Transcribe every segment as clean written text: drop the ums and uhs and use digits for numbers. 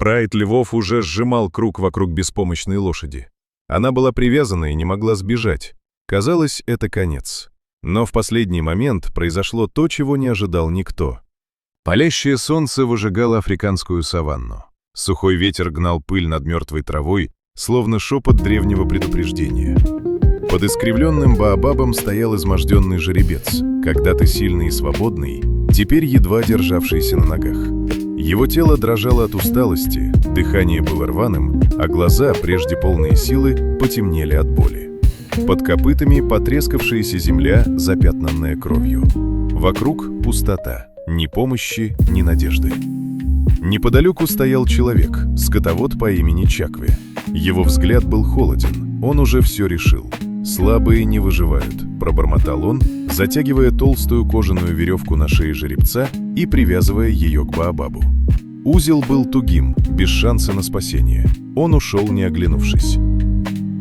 Прайд львов уже сжимал круг вокруг беспомощной лошади. Она была привязана и не могла сбежать. Казалось, это конец. Но в последний момент произошло то, чего не ожидал никто. Палящее солнце выжигало африканскую саванну. Сухой ветер гнал пыль над мертвой травой, словно шепот древнего предупреждения. Под искривленным баобабом стоял изможденный жеребец, когда-то сильный и свободный, теперь едва державшийся на ногах. Его тело дрожало от усталости, дыхание было рваным, а глаза, прежде полные силы, потемнели от боли. Под копытами потрескавшаяся земля, запятнанная кровью. Вокруг пустота, ни помощи, ни надежды. Неподалеку стоял человек, скотовод по имени Чакве. Его взгляд был холоден, он уже все решил. «Слабые не выживают», — пробормотал он, затягивая толстую кожаную веревку на шее жеребца и привязывая ее к баобабу. Узел был тугим, без шанса на спасение. Он ушел, не оглянувшись.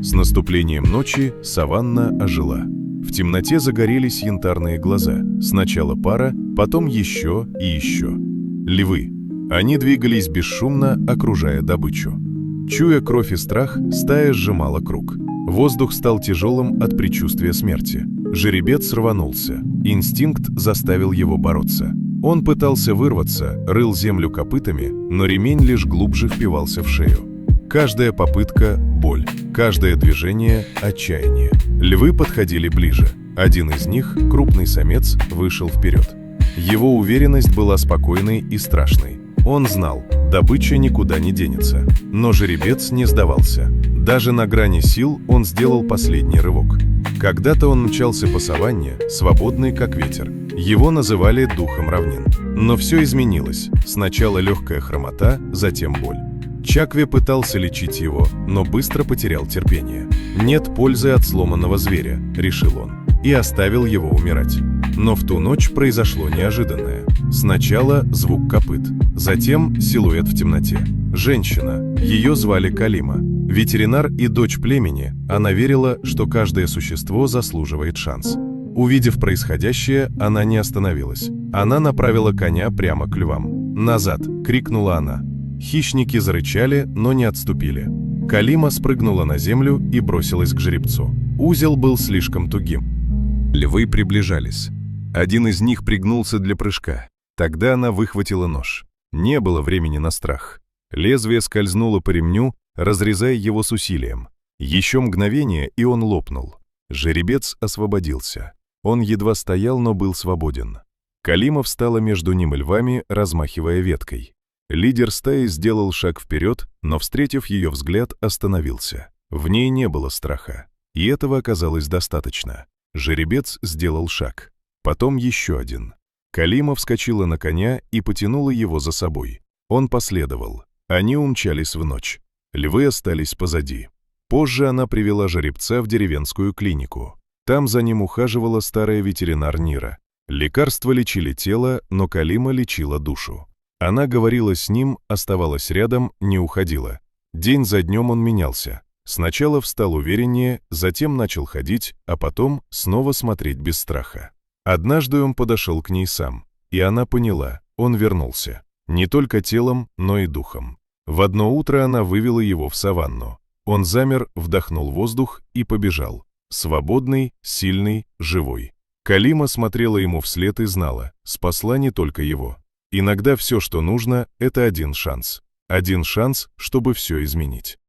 С наступлением ночи саванна ожила. В темноте загорелись янтарные глаза. Сначала пара, потом еще и еще. Львы. Они двигались бесшумно, окружая добычу. Чуя кровь и страх, стая сжимала круг. Воздух стал тяжелым от предчувствия смерти. Жеребец рванулся. Инстинкт заставил его бороться. Он пытался вырваться, рыл землю копытами, но ремень лишь глубже впивался в шею. Каждая попытка – боль, каждое движение – отчаяние. Львы подходили ближе. Один из них, крупный самец, вышел вперед. Его уверенность была спокойной и страшной. Он знал, добыча никуда не денется. Но жеребец не сдавался. Даже на грани сил он сделал последний рывок. Когда-то он мчался по саванне, свободный как ветер. Его называли духом равнин. Но все изменилось. Сначала легкая хромота, затем боль. Чакве пытался лечить его, но быстро потерял терпение. «Нет пользы от сломанного зверя», — решил он, и оставил его умирать. Но в ту ночь произошло неожиданное. Сначала звук копыт, затем силуэт в темноте. Женщина, ее звали Калима. Ветеринар и дочь племени, она верила, что каждое существо заслуживает шанс. Увидев происходящее, она не остановилась. Она направила коня прямо к львам. «Назад!» — крикнула она. Хищники зарычали, но не отступили. Калима спрыгнула на землю и бросилась к жеребцу. Узел был слишком тугим. Львы приближались. Один из них пригнулся для прыжка. Тогда она выхватила нож. Не было времени на страх. Лезвие скользнуло по ремню, разрезая его с усилием. Еще мгновение, и он лопнул. Жеребец освободился. Он едва стоял, но был свободен. Калима встала между ним и львами, размахивая веткой. Лидер стаи сделал шаг вперед, но, встретив ее взгляд, остановился. В ней не было страха, и этого оказалось достаточно. Жеребец сделал шаг. Потом еще один. Калима вскочила на коня и потянула его за собой. Он последовал. Они умчались в ночь. Львы остались позади. Позже она привела жеребца в деревенскую клинику. Там за ним ухаживала старая ветеринар Нира. Лекарства лечили тело, но Калима лечила душу. Она говорила с ним, оставалась рядом, не уходила. День за днем он менялся. Сначала встал увереннее, затем начал ходить, а потом снова смотреть без страха. Однажды он подошел к ней сам, и она поняла, он вернулся. Не только телом, но и духом. В одно утро она вывела его в саванну. Он замер, вдохнул воздух и побежал. Свободный, сильный, живой. Калима смотрела ему вслед и знала, спасла не только его. Иногда все, что нужно, это один шанс. Один шанс, чтобы все изменить.